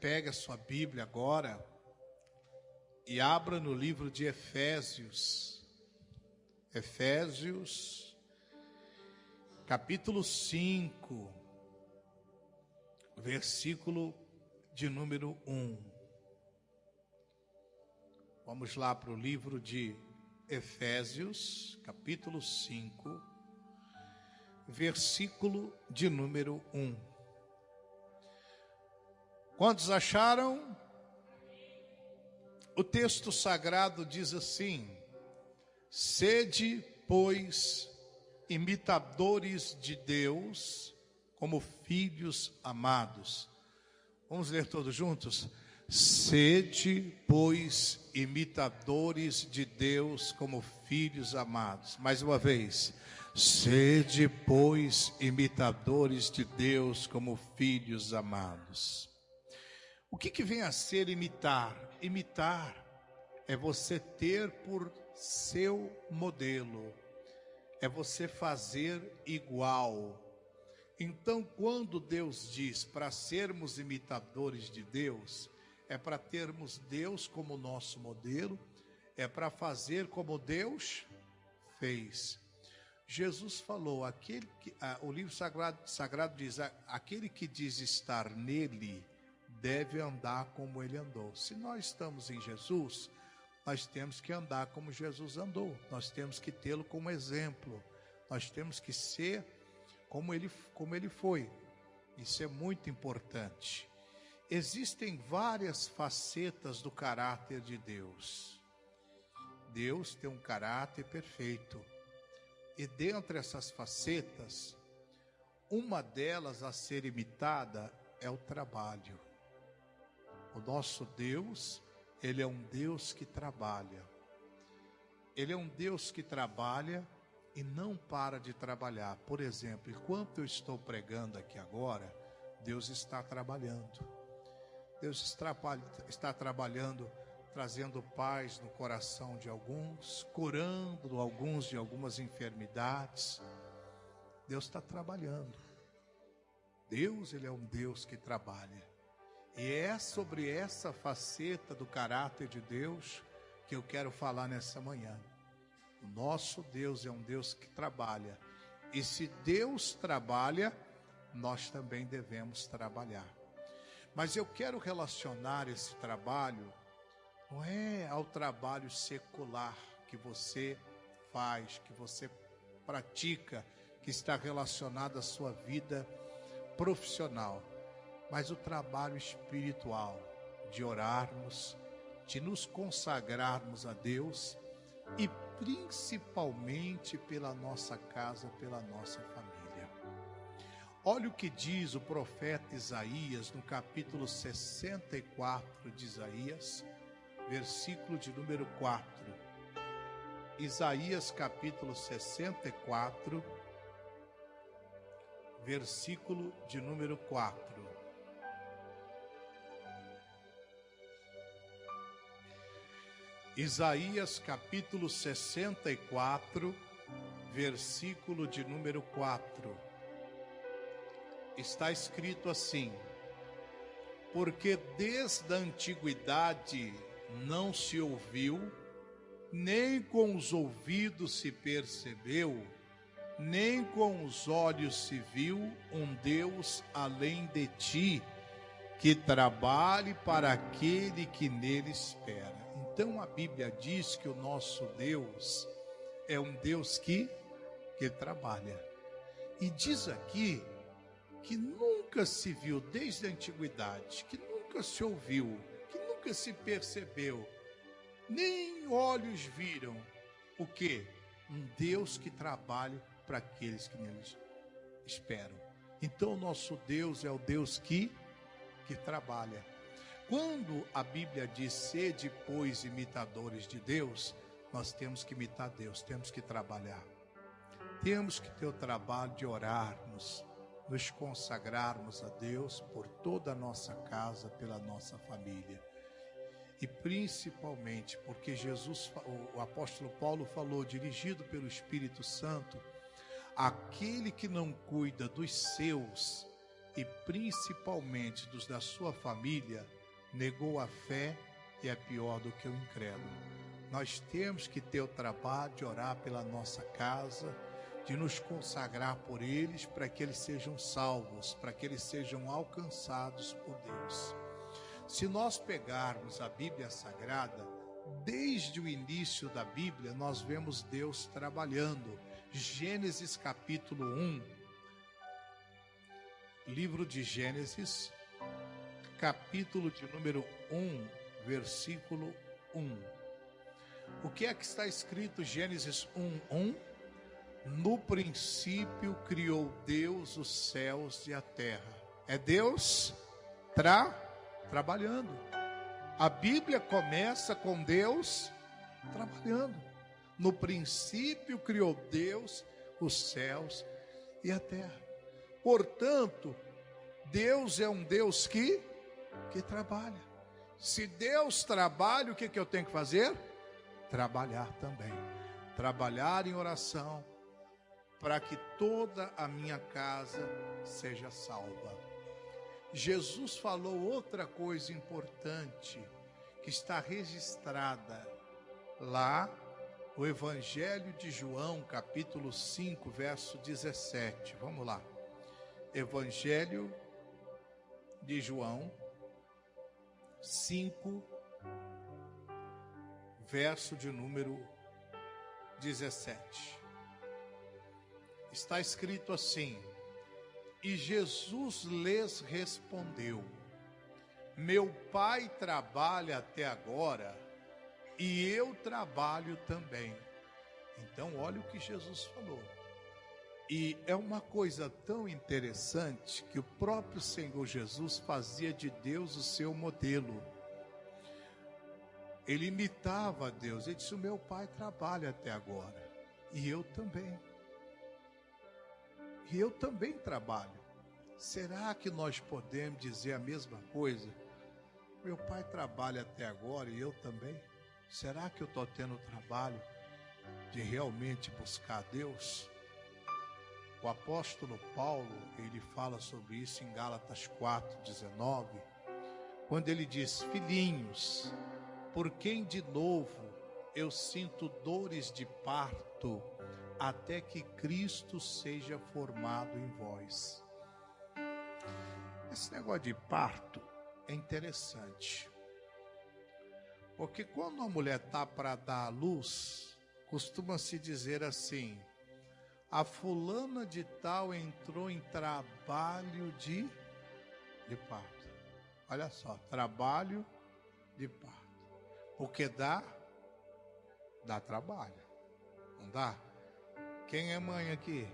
pegue a sua Bíblia agora e abra no livro de Efésios. Efésios, capítulo 5, versículo de número 1. Vamos lá para o livro de Efésios, capítulo 5, versículo de número 1. Quantos acharam? O texto sagrado diz assim: sede, pois, imitadores de Deus, como filhos amados. Vamos ler todos juntos? Sede, pois, imitadores de Deus, como filhos amados. Mais uma vez. Sede, pois, imitadores de Deus, como filhos amados. O que vem a ser imitar? Imitar é você ter por seu modelo, é você fazer igual. Então, quando Deus diz para sermos imitadores de Deus, é para termos Deus como nosso modelo, é para fazer como Deus fez. Jesus falou, o livro sagrado diz, aquele que diz estar nele, deve andar como ele andou. Se nós estamos em Jesus, nós temos que andar como Jesus andou. Nós temos que tê-lo como exemplo. Nós temos que ser como ele foi. Isso é muito importante. Existem várias facetas do caráter de Deus. Deus tem um caráter perfeito. E dentre essas facetas, uma delas a ser imitada é o trabalho. O nosso Deus, Ele é um Deus que trabalha. Ele é um Deus que trabalha e não para de trabalhar. Por exemplo, enquanto eu estou pregando aqui agora, Deus está trabalhando. Deus está trabalhando, trazendo paz no coração de alguns, curando alguns de algumas enfermidades. Deus está trabalhando. Deus, Ele é um Deus que trabalha. E é sobre essa faceta do caráter de Deus que eu quero falar nessa manhã. O nosso Deus é um Deus que trabalha. E se Deus trabalha, nós também devemos trabalhar. Mas eu quero relacionar esse trabalho, não é ao trabalho secular que você faz, que você pratica, que está relacionado à sua vida profissional. Mas o trabalho espiritual, de orarmos, de nos consagrarmos a Deus e principalmente pela nossa casa, pela nossa família. Olha o que diz o profeta Isaías no capítulo 64 de Isaías, versículo de número 4. Isaías capítulo 64, versículo de número 4. Isaías capítulo 64, versículo de número 4. Está escrito assim: porque desde a antiguidade não se ouviu, nem com os ouvidos se percebeu, nem com os olhos se viu um Deus além de ti, que trabalhe para aquele que nele espera. Então a Bíblia diz que o nosso Deus é um Deus que trabalha. E diz aqui que nunca se viu desde a antiguidade, que nunca se ouviu, que nunca se percebeu, nem olhos viram o quê? Um Deus que trabalha para aqueles que nele esperam. Então o nosso Deus é o Deus que trabalha. Quando a Bíblia diz sede, pois, imitadores de Deus, nós temos que imitar Deus, temos que trabalhar. Temos que ter o trabalho de orarmos, nos consagrarmos a Deus por toda a nossa casa, pela nossa família. E principalmente porque o apóstolo Paulo falou, dirigido pelo Espírito Santo, aquele que não cuida dos seus, e principalmente dos da sua família, negou a fé e é pior do que o incrédulo. Nós temos que ter o trabalho de orar pela nossa casa, de nos consagrar por eles, para que eles sejam salvos, para que eles sejam alcançados por Deus. Se nós pegarmos a Bíblia Sagrada, desde o início da Bíblia, nós vemos Deus trabalhando. Gênesis capítulo 1, livro de Gênesis, capítulo de número 1, versículo 1. O que é que está escrito Gênesis 1:1? No princípio criou Deus os céus e a terra. É Deus trabalhando. A Bíblia começa com Deus trabalhando. No princípio criou Deus os céus e a terra. Portanto, Deus é um Deus que trabalha. Se Deus trabalha, o que eu tenho que fazer? Trabalhar também. Trabalhar em oração, para que toda a minha casa seja salva. Jesus falou outra coisa importante, que está registrada lá no Evangelho de João, capítulo 5, verso 17. Vamos lá. Evangelho de João 5, verso de número 17. Está escrito assim: e Jesus lhes respondeu: meu Pai trabalha até agora, e eu trabalho também. Então, olha o que Jesus falou. E é uma coisa tão interessante que o próprio Senhor Jesus fazia de Deus o seu modelo. Ele imitava a Deus. Ele disse: o meu Pai trabalha até agora, e eu também. E eu também trabalho. Será que nós podemos dizer a mesma coisa? Meu Pai trabalha até agora e eu também. Será que eu estou tendo o trabalho de realmente buscar Deus? O apóstolo Paulo, ele fala sobre isso em Gálatas 4:19, quando ele diz: filhinhos, por quem de novo eu sinto dores de parto, até que Cristo seja formado em vós. Esse negócio de parto é interessante, porque quando uma mulher está para dar à luz, costuma-se dizer assim: a fulana de tal entrou em trabalho de parto. Olha só, trabalho de parto, porque dá trabalho, não dá? Quem é mãe aqui?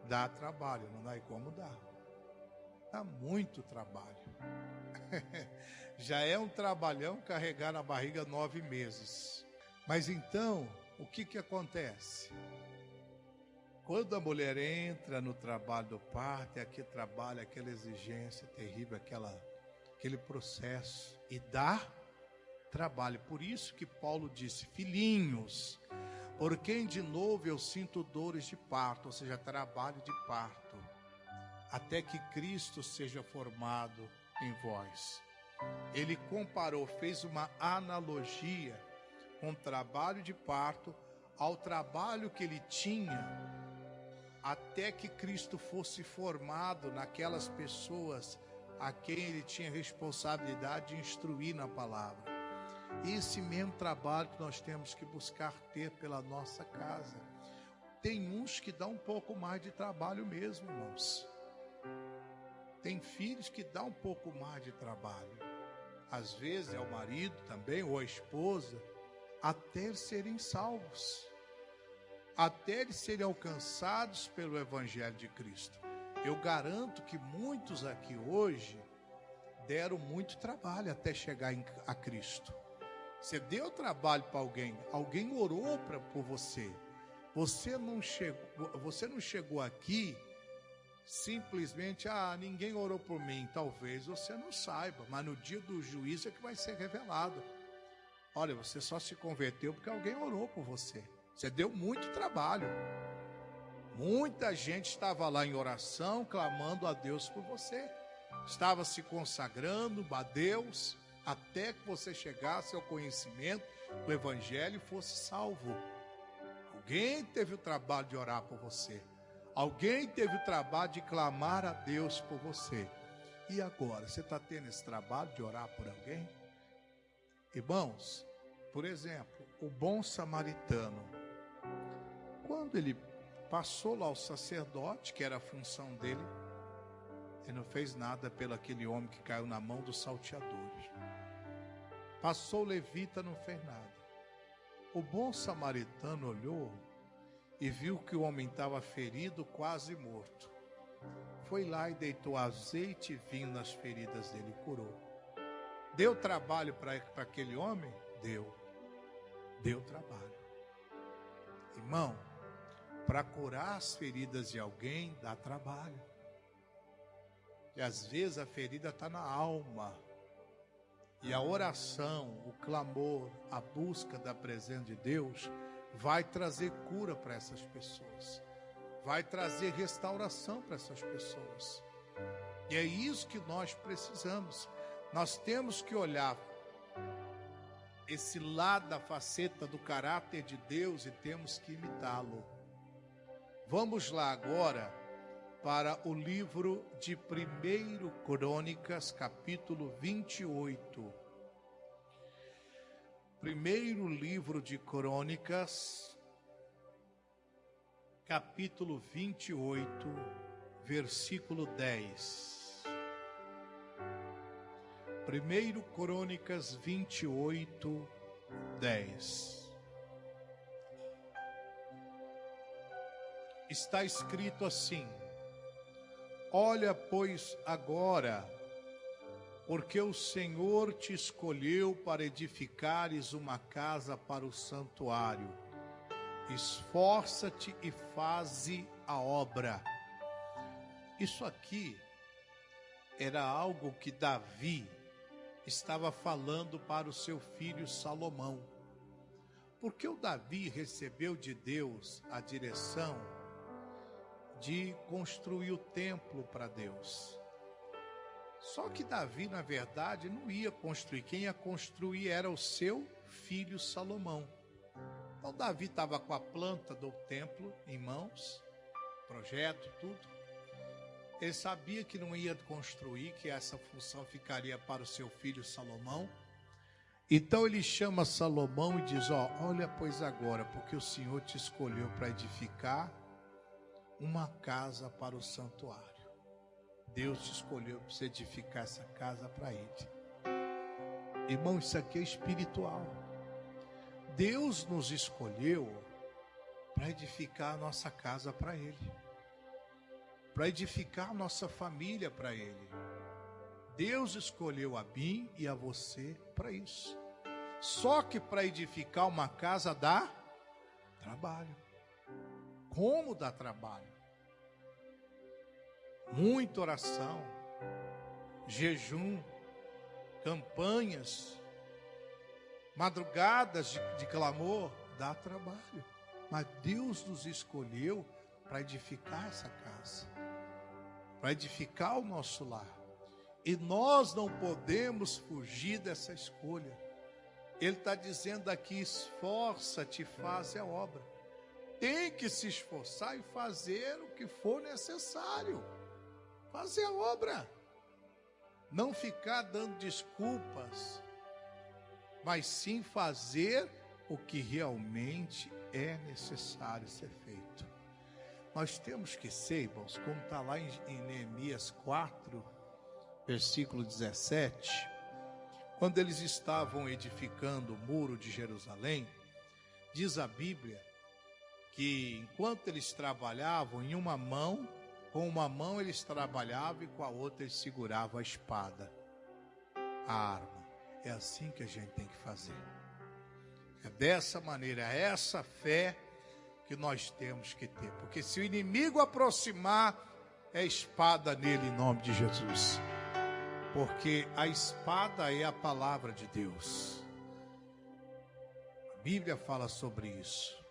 Dá trabalho, não dá? E como dá? Dá muito trabalho. Já é um trabalhão carregar na barriga 9 meses. Mas então, o que acontece? Quando a mulher entra no trabalho do parto, é aquele trabalho, aquela exigência terrível, aquele processo, e dá trabalho. Por isso que Paulo disse: filhinhos, por quem de novo eu sinto dores de parto, ou seja, trabalho de parto, até que Cristo seja formado em vós. Ele comparou, fez uma analogia com o trabalho de parto ao trabalho que ele tinha até que Cristo fosse formado naquelas pessoas a quem ele tinha responsabilidade de instruir na palavra. Esse mesmo trabalho que nós temos que buscar ter pela nossa casa. Tem uns que dão um pouco mais de trabalho mesmo, irmãos. Tem filhos que dão um pouco mais de trabalho. Às vezes é o marido também, ou a esposa, até eles serem salvos, até eles serem alcançados pelo Evangelho de Cristo. Eu garanto que muitos aqui hoje deram muito trabalho até chegar a Cristo. Você deu trabalho para alguém orou por você. Você não chegou aqui simplesmente: ninguém orou por mim. Talvez você não saiba, mas no dia do juízo é que vai ser revelado. Olha, você só se converteu porque alguém orou por você. Você deu muito trabalho. Muita gente estava lá em oração, clamando a Deus por você. Estava se consagrando a Deus, até que você chegasse ao conhecimento do Evangelho e fosse salvo. Alguém teve o trabalho de orar por você. Alguém teve o trabalho de clamar a Deus por você. E agora, você está tendo esse trabalho de orar por alguém? Irmãos, por exemplo, o bom samaritano, quando ele passou lá o sacerdote, que era a função dele, ele não fez nada pelo aquele homem que caiu na mão dos salteadores. Passou o levita, não fez nada. O bom samaritano olhou e viu que o homem estava ferido, quase morto. Foi lá e deitou azeite e vinho nas feridas dele e curou. Deu trabalho para aquele homem? Deu trabalho. Irmão, para curar as feridas de alguém, dá trabalho. E às vezes a ferida está na alma. E a oração, o clamor, a busca da presença de Deus vai trazer cura para essas pessoas. Vai trazer restauração para essas pessoas. E é isso que nós precisamos. Nós temos que olhar esse lado da faceta do caráter de Deus e temos que imitá-lo. Vamos lá agora para o livro de 1 Crônicas, capítulo 28. Primeiro livro de Crônicas, capítulo 28, versículo 10. 1 Crônicas 28, 10. Está escrito assim: olha, pois, agora, porque o Senhor te escolheu para edificares uma casa para o santuário. Esforça-te e faze a obra. Isso aqui era algo que Davi estava falando para o seu filho Salomão. Porque o Davi recebeu de Deus a direção de construir o templo para Deus. Só que Davi, na verdade, não ia construir. Quem ia construir era o seu filho Salomão. Então Davi estava com a planta do templo em mãos, projeto, tudo. Ele sabia que não ia construir, que essa função ficaria para o seu filho Salomão. Então ele chama Salomão e diz: olha, pois agora, porque o Senhor te escolheu para edificar uma casa para o santuário. Deus te escolheu para você edificar essa casa para Ele. Irmão, isso aqui é espiritual. Deus nos escolheu para edificar a nossa casa para Ele, para edificar a nossa família para Ele. Deus escolheu a mim e a você para isso. Só que para edificar uma casa dá trabalho. Como dá trabalho? Muita oração, jejum, campanhas, madrugadas de clamor, dá trabalho. Mas Deus nos escolheu para edificar essa casa, para edificar o nosso lar. E nós não podemos fugir dessa escolha. Ele está dizendo aqui: esforça-te e faz a obra. Tem que se esforçar e fazer o que for necessário. Fazer a obra. Não ficar dando desculpas, mas sim fazer o que realmente é necessário ser feito. Nós temos que ser, irmãos, como está lá em Neemias 4, versículo 17, quando eles estavam edificando o muro de Jerusalém, diz a Bíblia que enquanto eles trabalhavam, com uma mão eles trabalhavam e com a outra eles seguravam a espada, a arma. É assim que a gente tem que fazer. É dessa maneira, é essa fé que nós temos que ter. Porque se o inimigo aproximar, é espada nele em nome de Jesus. Porque a espada é a palavra de Deus. A Bíblia fala sobre isso.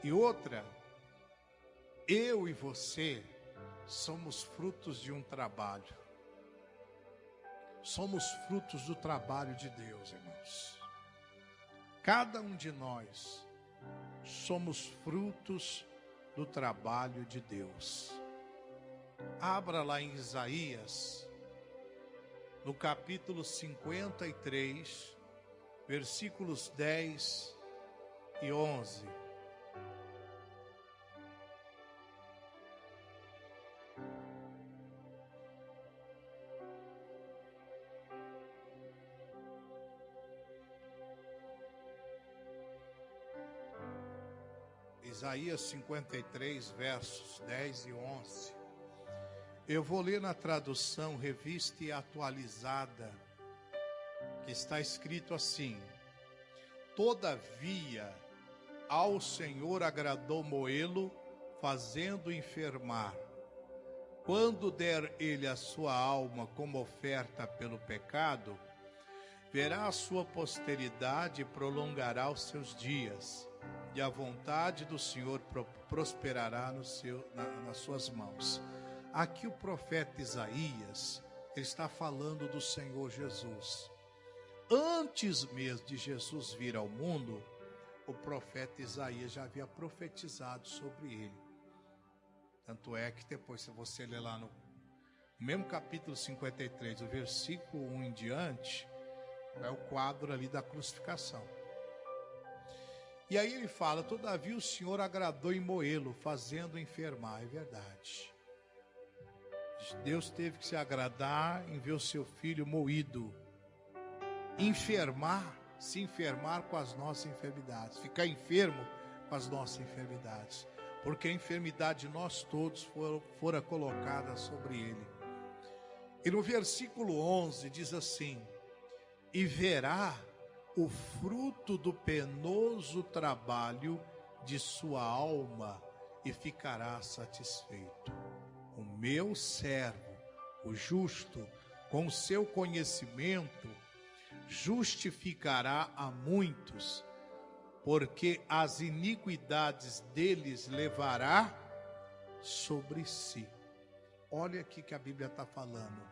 E outra, eu e você somos frutos de um trabalho. Somos frutos do trabalho de Deus, irmãos. Cada um de nós somos frutos do trabalho de Deus. Abra lá em Isaías, no capítulo 53, versículos 10 e 11. Isaías 53, versos 10 e 11. Eu vou ler na tradução revista e atualizada, que está escrito assim: Todavia, ao Senhor agradou moê-lo, fazendo enfermar. Quando der ele a sua alma como oferta pelo pecado, verá a sua posteridade e prolongará os seus dias, e a vontade do Senhor prosperará nas suas mãos. Aqui o profeta Isaías, ele está falando do Senhor Jesus. Antes mesmo de Jesus vir ao mundo, o profeta Isaías já havia profetizado sobre ele. Tanto é que depois, se você ler lá no mesmo capítulo 53, o versículo 1 em diante, é o quadro ali da crucificação. E aí ele fala: todavia o Senhor agradou em moê-lo, fazendo enfermar. É verdade. Deus teve que se agradar em ver o seu filho moído. Se enfermar com as nossas enfermidades. Ficar enfermo com as nossas enfermidades. Porque a enfermidade de nós todos fora colocada sobre ele. E no versículo 11 diz assim: e verá o fruto do penoso trabalho de sua alma e ficará satisfeito. O meu servo, o justo, com o seu conhecimento, justificará a muitos, porque as iniquidades deles levará sobre si. Olha aqui que a Bíblia está falando.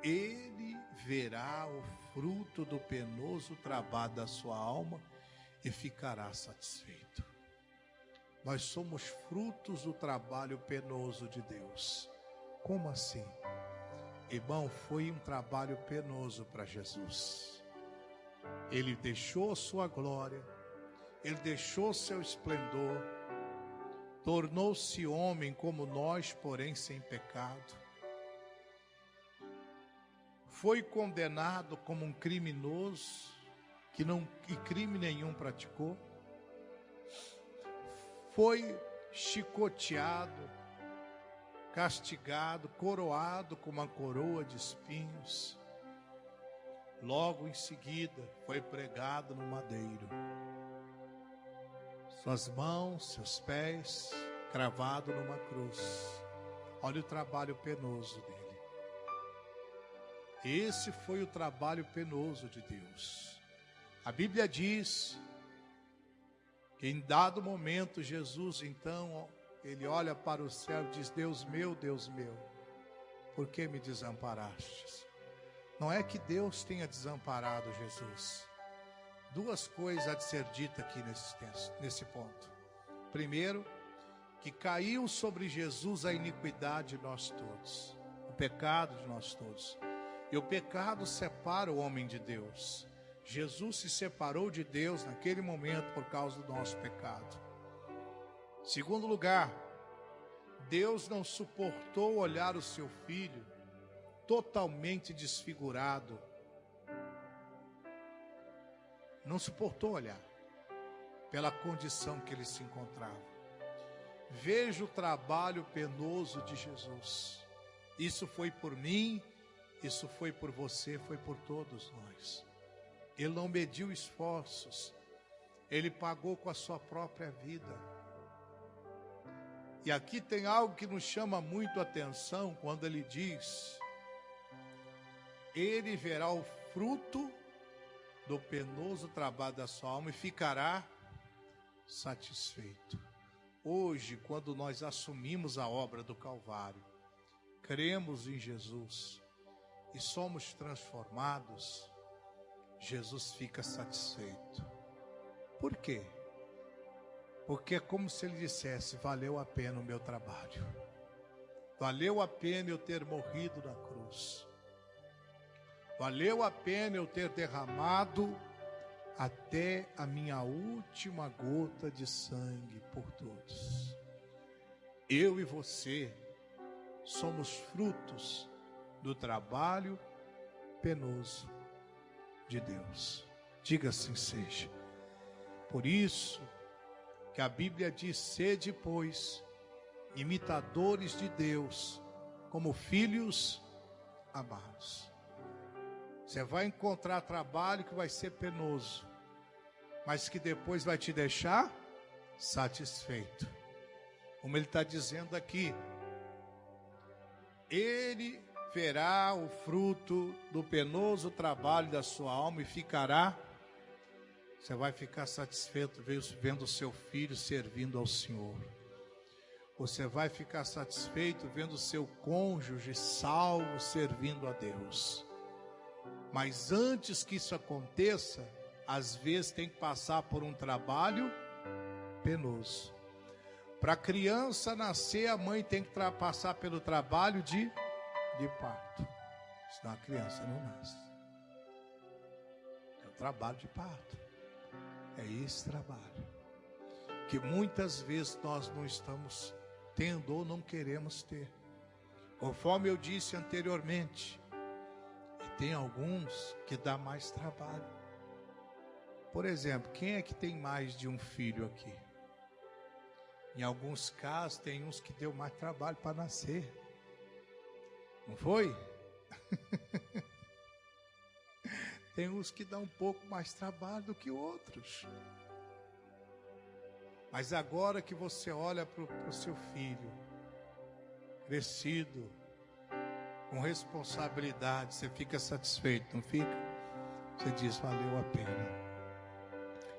Ele verá o fruto do penoso trabalho da sua alma e ficará satisfeito. Nós somos frutos do trabalho penoso de Deus. Como assim? Irmão, foi um trabalho penoso para Jesus. Ele deixou sua glória, ele deixou seu esplendor, tornou-se homem como nós, porém sem pecado. Foi condenado como um criminoso que crime nenhum praticou. Foi chicoteado, castigado, coroado com uma coroa de espinhos. Logo em seguida foi pregado no madeiro. Suas mãos, seus pés, cravado numa cruz. Olha o trabalho penoso dele. Esse foi o trabalho penoso de Deus. A Bíblia diz que em dado momento Jesus, então, ele olha para o céu e diz: Deus meu, por que me desamparastes? Não é que Deus tenha desamparado Jesus. Duas coisas há de ser dita aqui nesse ponto. Primeiro, que caiu sobre Jesus a iniquidade de nós todos, o pecado de nós todos. E o pecado separa o homem de Deus. Jesus se separou de Deus naquele momento por causa do nosso pecado. Segundo lugar, Deus não suportou olhar o seu filho totalmente desfigurado. Não suportou olhar pela condição que ele se encontrava. Veja o trabalho penoso de Jesus. Isso foi por mim, isso foi por você, foi por todos nós. Ele não mediu esforços, ele pagou com a sua própria vida. E aqui tem algo que nos chama muito a atenção quando ele diz: ele verá o fruto do penoso trabalho da sua alma e ficará satisfeito. Hoje, quando nós assumimos a obra do Calvário, cremos em Jesus e somos transformados, Jesus fica satisfeito. Por quê? Porque é como se ele dissesse: valeu a pena o meu trabalho, valeu a pena eu ter morrido na cruz, valeu a pena eu ter derramado até a minha última gota de sangue por todos. Eu e você somos frutos do trabalho penoso de Deus. Diga assim seja. Por isso que a Bíblia diz: sede, pois, imitadores de Deus, como filhos amados. Você vai encontrar trabalho que vai ser penoso, mas que depois vai te deixar satisfeito. Como ele está dizendo aqui, ele verá o fruto do penoso trabalho da sua alma e ficará. Você vai ficar satisfeito vendo o seu filho servindo ao Senhor. Você vai ficar satisfeito vendo o seu cônjuge salvo servindo a Deus. Mas antes que isso aconteça, às vezes tem que passar por um trabalho penoso. Para a criança nascer, a mãe tem que passar pelo trabalho de parto. Senão a criança não nasce. É o trabalho de parto. É esse trabalho que muitas vezes nós não estamos tendo ou não queremos ter. Conforme eu disse anteriormente, tem alguns que dá mais trabalho. Por exemplo, quem é que tem mais de um filho aqui? Em alguns casos, tem uns que deu mais trabalho para nascer. Não foi? Tem uns que dão um pouco mais trabalho do que outros. Mas agora que você olha para o seu filho, crescido, com responsabilidade, você fica satisfeito, não fica? Você diz: valeu a pena.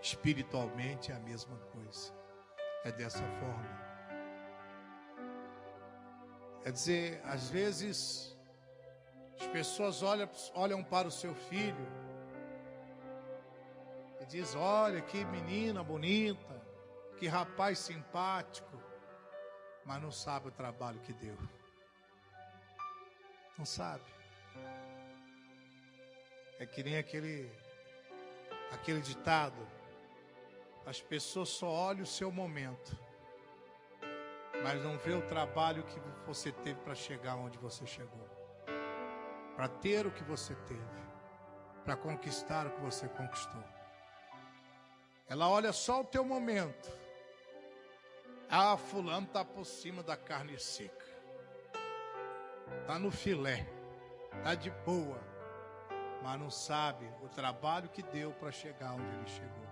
Espiritualmente é a mesma coisa. É dessa forma. Quer dizer, às vezes as pessoas olham para o seu filho e diz: olha que menina bonita, que rapaz simpático, mas não sabe o trabalho que deu. Não sabe. É que nem aquele ditado: as pessoas só olham o seu momento, mas não vê o trabalho que você teve para chegar onde você chegou, para ter o que você teve, para conquistar o que você conquistou. Ela olha só o teu momento. Ah, fulano está por cima da carne seca, está no filé, está de boa, mas não sabe o trabalho que deu para chegar onde ele chegou.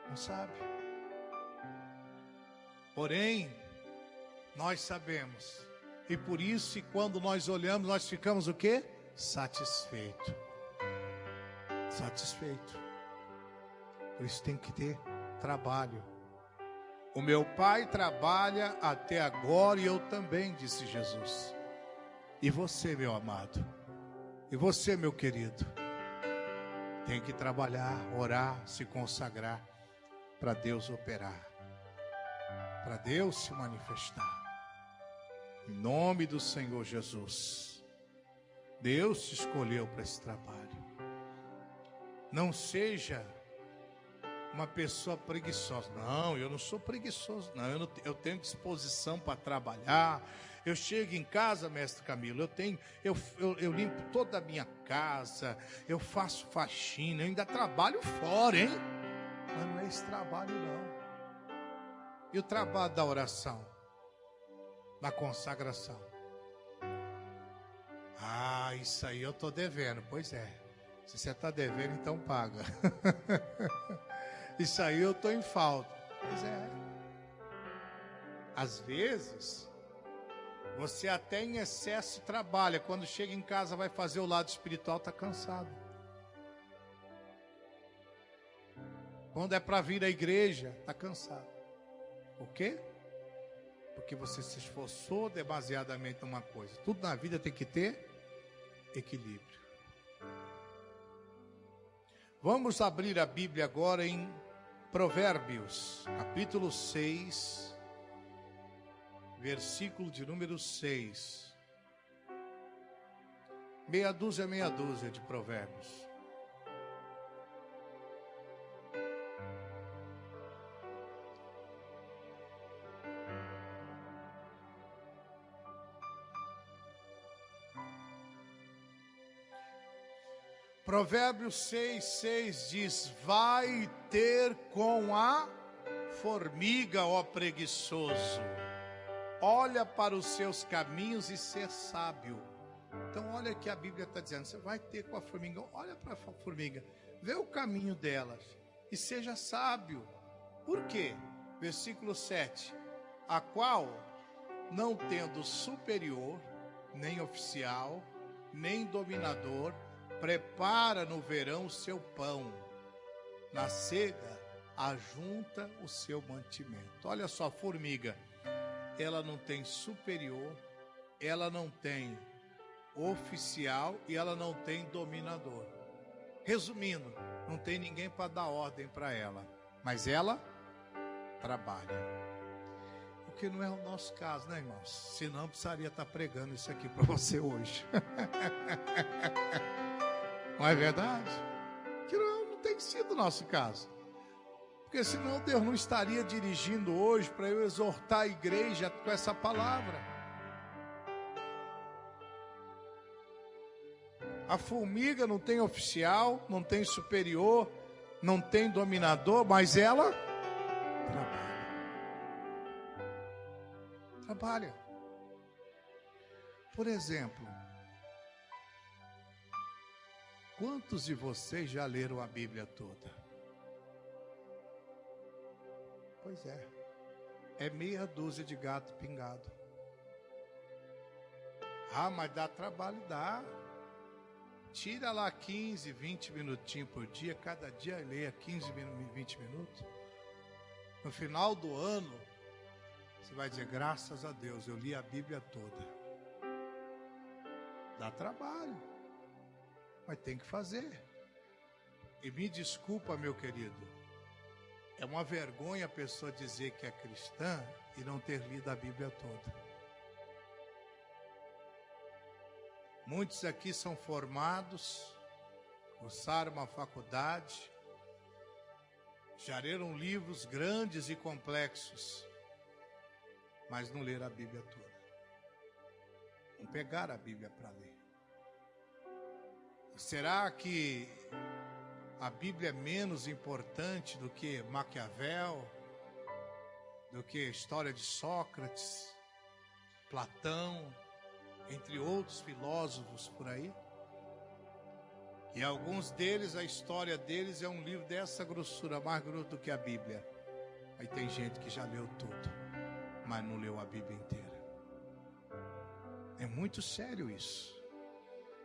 Não sabe. Porém, nós sabemos. E por isso, quando nós olhamos, nós ficamos o quê? Satisfeito. Satisfeito. Por isso tem que ter trabalho. O meu pai trabalha até agora e eu também, disse Jesus. E você, meu amado? E você, meu querido? Tem que trabalhar, orar, se consagrar para Deus operar, para Deus se manifestar. Em nome do Senhor Jesus. Deus te escolheu para esse trabalho. Não seja uma pessoa preguiçosa. Não, eu não sou preguiçoso, não. Eu tenho disposição para trabalhar. Eu chego em casa, mestre Camilo, eu limpo toda a minha casa, eu faço faxina, eu ainda trabalho fora, hein? Mas não é esse trabalho, não. E o trabalho da oração, da consagração? Ah, isso aí eu estou devendo. Pois é, se você está devendo, então paga. Isso aí eu estou em falta. Pois é. Às vezes, você até em excesso trabalha. Quando chega em casa, vai fazer o lado espiritual, está cansado. Quando é para vir à igreja, está cansado. Por quê? Porque você se esforçou demasiadamente numa coisa. Tudo na vida tem que ter equilíbrio. Vamos abrir a Bíblia agora em Provérbios, capítulo 6, versículo de número 6. Meia dúzia de provérbios. Provérbios 6 diz: vai ter com a formiga, ó preguiçoso, olha para os seus caminhos e ser sábio. Então olha que a Bíblia está dizendo, você vai ter com a formiga, olha para a formiga, vê o caminho delas e seja sábio. Por quê? Versículo 7, a qual, não tendo superior, nem oficial, nem dominador, prepara no verão o seu pão, na cega ajunta o seu mantimento. Olha só, a formiga, ela não tem superior, ela não tem oficial e ela não tem dominador. Resumindo, não tem ninguém para dar ordem para ela, mas ela trabalha. O que não é o nosso caso, né, irmãos? Senão precisaria estar pregando isso aqui para você hoje. Não é verdade? Que não tem sido o nosso caso. Porque senão Deus não estaria dirigindo hoje para eu exortar a igreja com essa palavra. A formiga não tem oficial, não tem superior, não tem dominador, mas ela trabalha. Por exemplo, quantos de vocês já leram a Bíblia toda? Pois é meia dúzia de gato pingado. Ah, mas dá trabalho, dá. Tira lá 15, 20 minutinhos por dia, cada dia leia 15, 20 minutos. No final do ano, você vai dizer, graças a Deus, eu li a Bíblia toda. Dá trabalho, mas tem que fazer. E me desculpa, meu querido, é uma vergonha a pessoa dizer que é cristã e não ter lido a Bíblia toda. Muitos aqui são formados, cursaram uma faculdade, já leram livros grandes e complexos, mas não leram a Bíblia toda. Não pegaram a Bíblia para ler. Será que a Bíblia é menos importante do que Maquiavel, do que a história de Sócrates, Platão, entre outros filósofos por aí? E alguns deles, a história deles é um livro dessa grossura, mais grosso do que a Bíblia. Aí tem gente que já leu tudo, mas não leu a Bíblia inteira. É muito sério isso.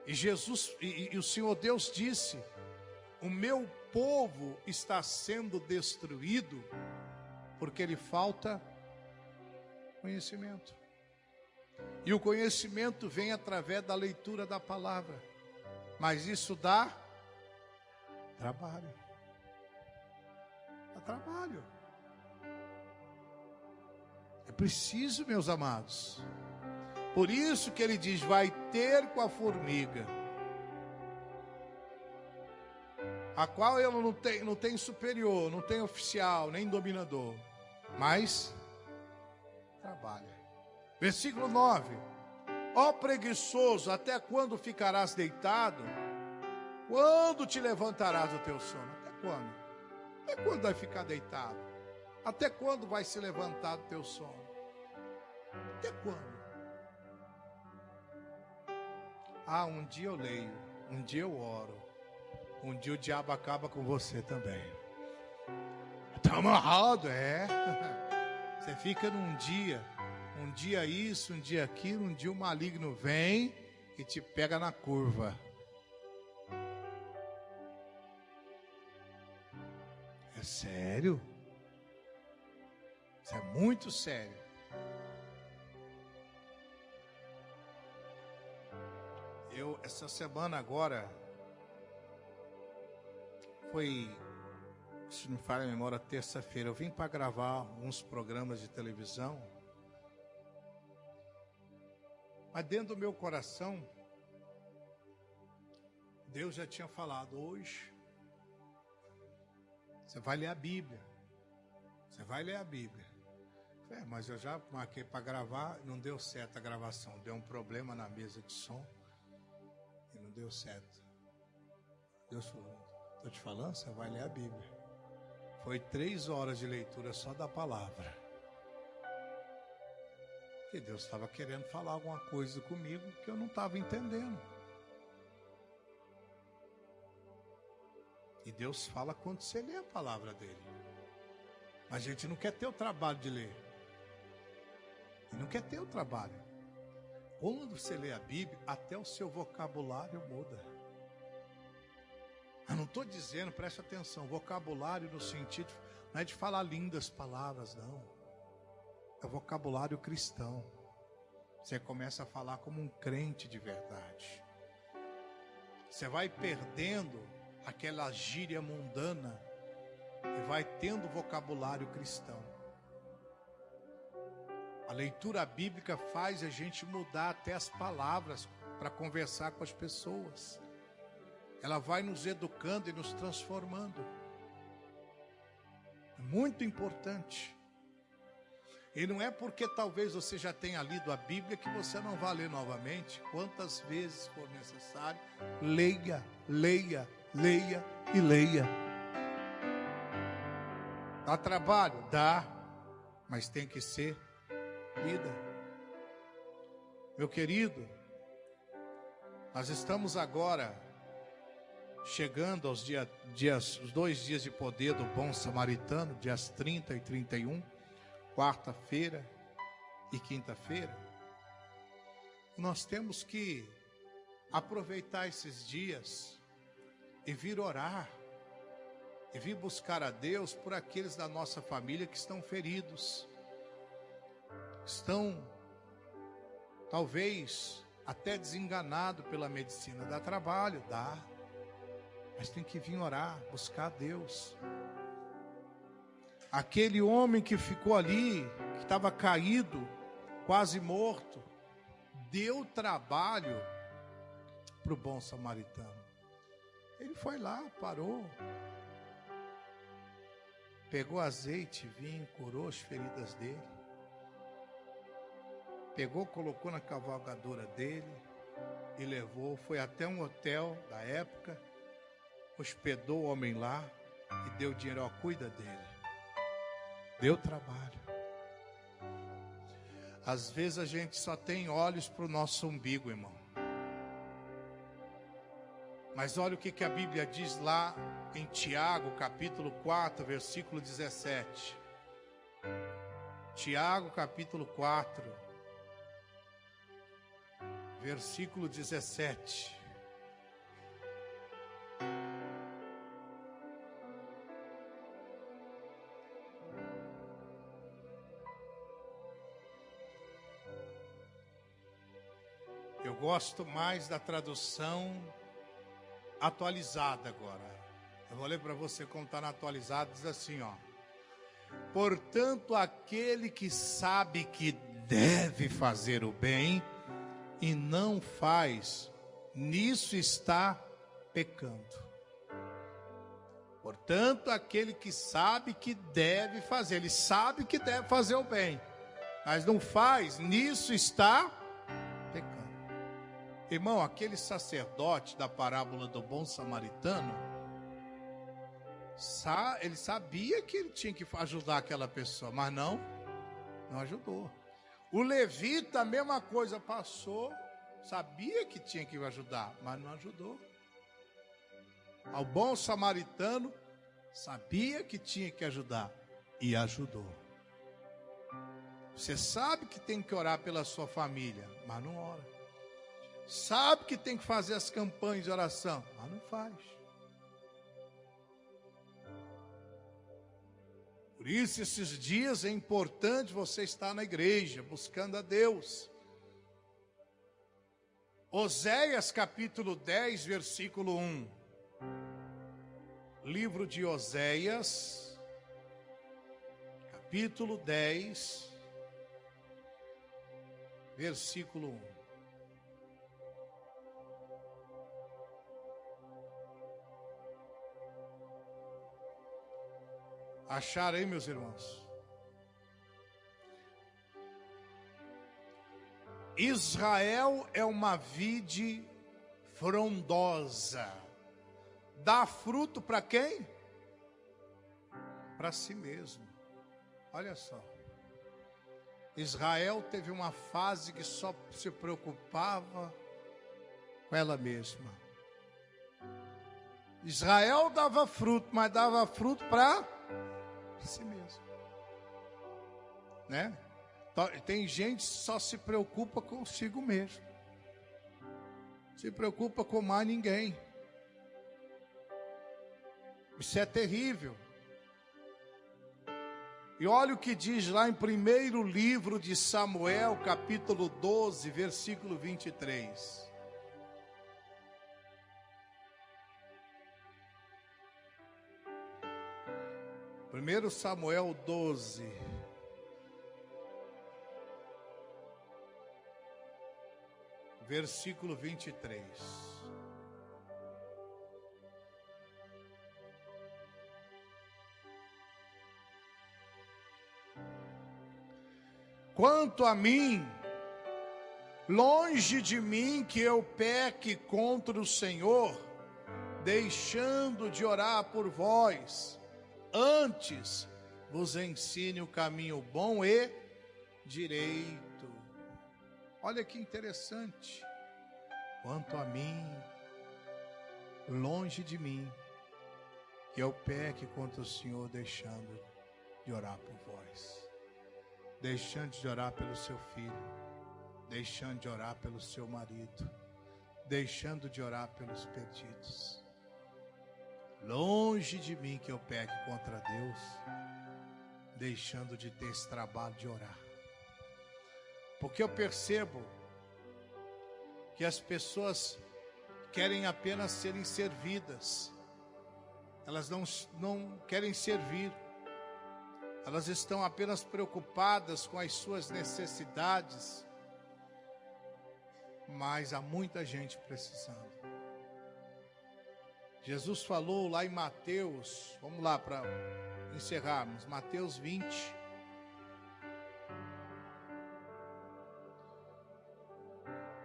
E Jesus, e o Senhor Deus disse: o meu povo está sendo destruído porque lhe falta conhecimento. E o conhecimento vem através da leitura da palavra. Mas isso dá trabalho. Dá trabalho. É preciso, meus amados. Por isso que ele diz, vai ter com a formiga, a qual ela não tem superior, não tem oficial, nem dominador, mas trabalha. Versículo 9: ó preguiçoso, até quando ficarás deitado? Quando te levantarás do teu sono? Até quando? Até quando vai ficar deitado? Até quando vai se levantar do teu sono? Até quando? Ah, um dia eu leio, um dia eu oro, um dia o diabo acaba com você também. Está amarrado, é. Você fica num dia, um dia isso, um dia aquilo, um dia o maligno vem e te pega na curva. É sério. Isso é muito sério. Essa semana agora, foi, se não me falha a memória, terça-feira, eu vim para gravar alguns programas de televisão. Mas dentro do meu coração, Deus já tinha falado: hoje você vai ler a Bíblia. Você vai ler a Bíblia. Mas eu já marquei para gravar, não deu certo a gravação. Deu um problema na mesa de som e não deu certo. Deus falou: estou te falando, você vai ler a Bíblia. Foi 3 horas de leitura só da palavra. Porque Deus estava querendo falar alguma coisa comigo que eu não estava entendendo. E Deus fala quando você lê a palavra dele. Mas a gente não quer ter o trabalho de ler. E não quer ter o trabalho. Quando você lê a Bíblia, até o seu vocabulário muda. Eu não estou dizendo, preste atenção, vocabulário no sentido, não é de falar lindas palavras, não. É o vocabulário cristão. Você começa a falar como um crente de verdade. Você vai perdendo aquela gíria mundana e vai tendo vocabulário cristão. A leitura bíblica faz a gente mudar até as palavras para conversar com as pessoas. Ela vai nos educando e nos transformando. É muito importante. E não é porque talvez você já tenha lido a Bíblia que você não vai ler novamente. Quantas vezes for necessário, leia, leia, leia e leia. Dá trabalho? Dá, mas tem que ser lida. Meu querido, nós estamos agora chegando aos os 2 dias de poder do bom samaritano, dias 30 e 31, quarta-feira e quinta-feira. Nós temos que aproveitar esses dias e vir orar, e vir buscar a Deus por aqueles da nossa família que estão feridos, estão talvez até desenganados pela medicina. Dá trabalho, dá, mas tem que vir orar, buscar a Deus. Aquele homem que ficou ali, que estava caído, quase morto, deu trabalho para o bom samaritano. Ele foi lá, parou, pegou azeite, vinho, curou as feridas dele, pegou, colocou na cavalgadura dele e levou, foi até um hotel da época, hospedou o homem lá e deu dinheiro. Ó, cuida dele. Deu trabalho. Às vezes a gente só tem olhos para o nosso umbigo, irmão. Mas olha o que a Bíblia diz lá em Tiago, capítulo 4, versículo 17. Tiago, capítulo 4, versículo 17. Eu gosto mais da tradução atualizada agora. Eu vou ler para você como está na atualizada, diz assim, ó: portanto, aquele que sabe que deve fazer o bem e não faz, nisso está pecando. Portanto, aquele que sabe que deve fazer, ele sabe que deve fazer o bem, mas não faz, nisso está pecando. Irmão, aquele sacerdote da parábola do bom samaritano, ele sabia que ele tinha que ajudar aquela pessoa, mas não ajudou. O levita, a mesma coisa, passou, sabia que tinha que ajudar, mas não ajudou. Ao bom samaritano, sabia que tinha que ajudar e ajudou. Você sabe que tem que orar pela sua família, mas não ora. Sabe que tem que fazer as campanhas de oração, mas não faz. Por isso, esses dias é importante você estar na igreja, buscando a Deus. Oséias capítulo 10, versículo 1. Livro de Oséias, capítulo 10, versículo 1. Acharam aí, meus irmãos? Israel é uma vide frondosa. Dá fruto para quem? Para si mesmo. Olha só. Israel teve uma fase que só se preocupava com ela mesma. Israel dava fruto, mas dava fruto para si mesmo, né? Tem gente que só se preocupa consigo mesmo, se preocupa com mais ninguém. Isso é terrível. E olha o que diz lá em primeiro livro de Samuel, capítulo 12, versículo 23. Primeiro Samuel 12, versículo 23. Quanto a mim, longe de mim que eu peque contra o Senhor, deixando de orar por vós. Antes vos ensine o caminho bom e direito. Olha que interessante. Quanto a mim, longe de mim, que eu peque contra o Senhor, deixando de orar por vós. Deixando de orar pelo seu filho. Deixando de orar pelo seu marido. Deixando de orar pelos perdidos. Longe de mim que eu peque contra Deus, deixando de ter esse trabalho de orar. Porque eu percebo que as pessoas querem apenas serem servidas. Elas não querem servir. Elas estão apenas preocupadas com as suas necessidades. Mas há muita gente precisando. Jesus falou lá em Mateus, vamos lá para encerrarmos, Mateus 20.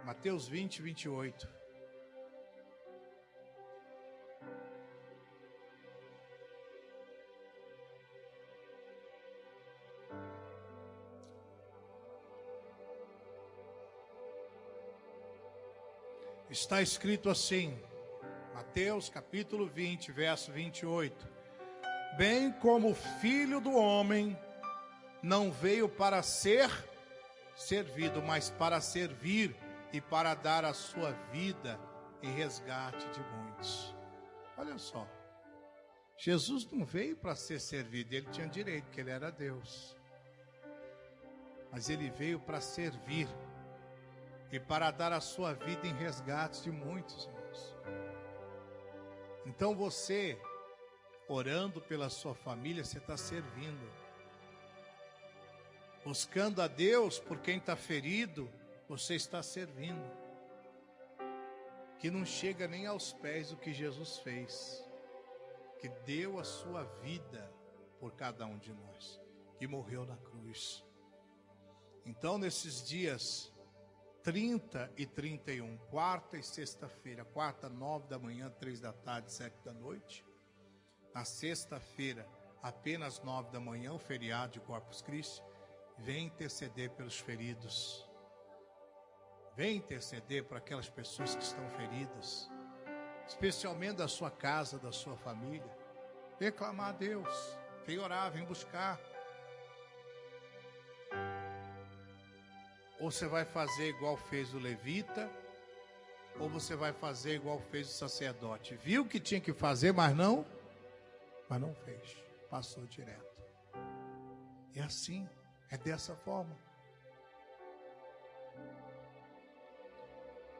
Mateus 20, 28. Está escrito assim, Mateus capítulo 20, verso 28. Bem como o Filho do Homem não veio para ser servido, mas para servir e para dar a sua vida em resgate de muitos. Olha só, Jesus não veio para ser servido, ele tinha direito, porque ele era Deus. Mas ele veio para servir e para dar a sua vida em resgate de muitos, irmãos. Então você, orando pela sua família, você está servindo. Buscando a Deus por quem está ferido, você está servindo. Que não chega nem aos pés do que Jesus fez. Que deu a sua vida por cada um de nós. Que morreu na cruz. Então nesses dias 30 e 31, quarta e sexta-feira, quarta 9 da manhã, 3 da tarde, 7 da noite. Na sexta-feira, apenas 9 da manhã, o feriado de Corpus Christi. Vem interceder pelos feridos. Vem interceder para aquelas pessoas que estão feridas, especialmente da sua casa, da sua família. Vem clamar a Deus, vem orar, vem buscar. Ou você vai fazer igual fez o levita, ou você vai fazer igual fez o sacerdote. Viu que tinha que fazer, mas não fez. Passou direto. É assim, é dessa forma.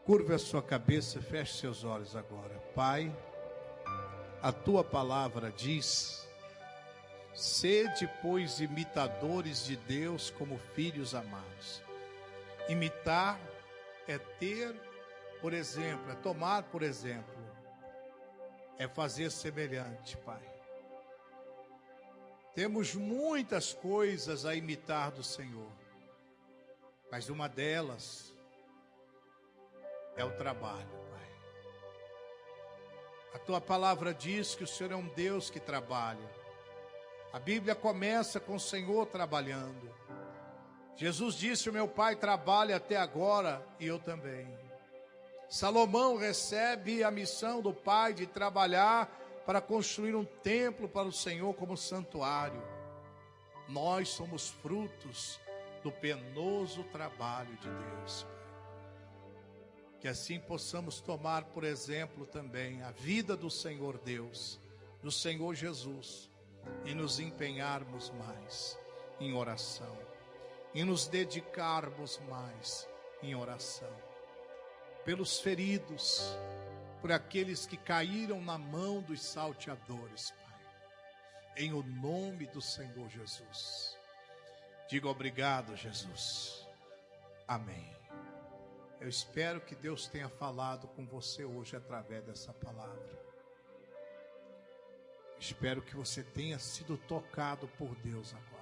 Curve a sua cabeça, feche seus olhos agora. Pai, a tua palavra diz: sede, pois, imitadores de Deus como filhos amados. Imitar é ter, por exemplo, é tomar, por exemplo, é fazer semelhante, Pai. Temos muitas coisas a imitar do Senhor, mas uma delas é o trabalho, Pai. A tua palavra diz que o Senhor é um Deus que trabalha. A Bíblia começa com o Senhor trabalhando. Jesus disse: o meu Pai trabalha até agora e eu também. Salomão recebe a missão do Pai de trabalhar para construir um templo para o Senhor como santuário. Nós somos frutos do penoso trabalho de Deus. Que assim possamos tomar, por exemplo, também a vida do Senhor Deus, do Senhor Jesus, e nos empenharmos mais em oração, e nos dedicarmos mais em oração, pelos feridos, por aqueles que caíram na mão dos salteadores, Pai, em o nome do Senhor Jesus. Diga obrigado, Jesus. Amém. Eu espero que Deus tenha falado com você hoje através dessa palavra. Espero que você tenha sido tocado por Deus agora.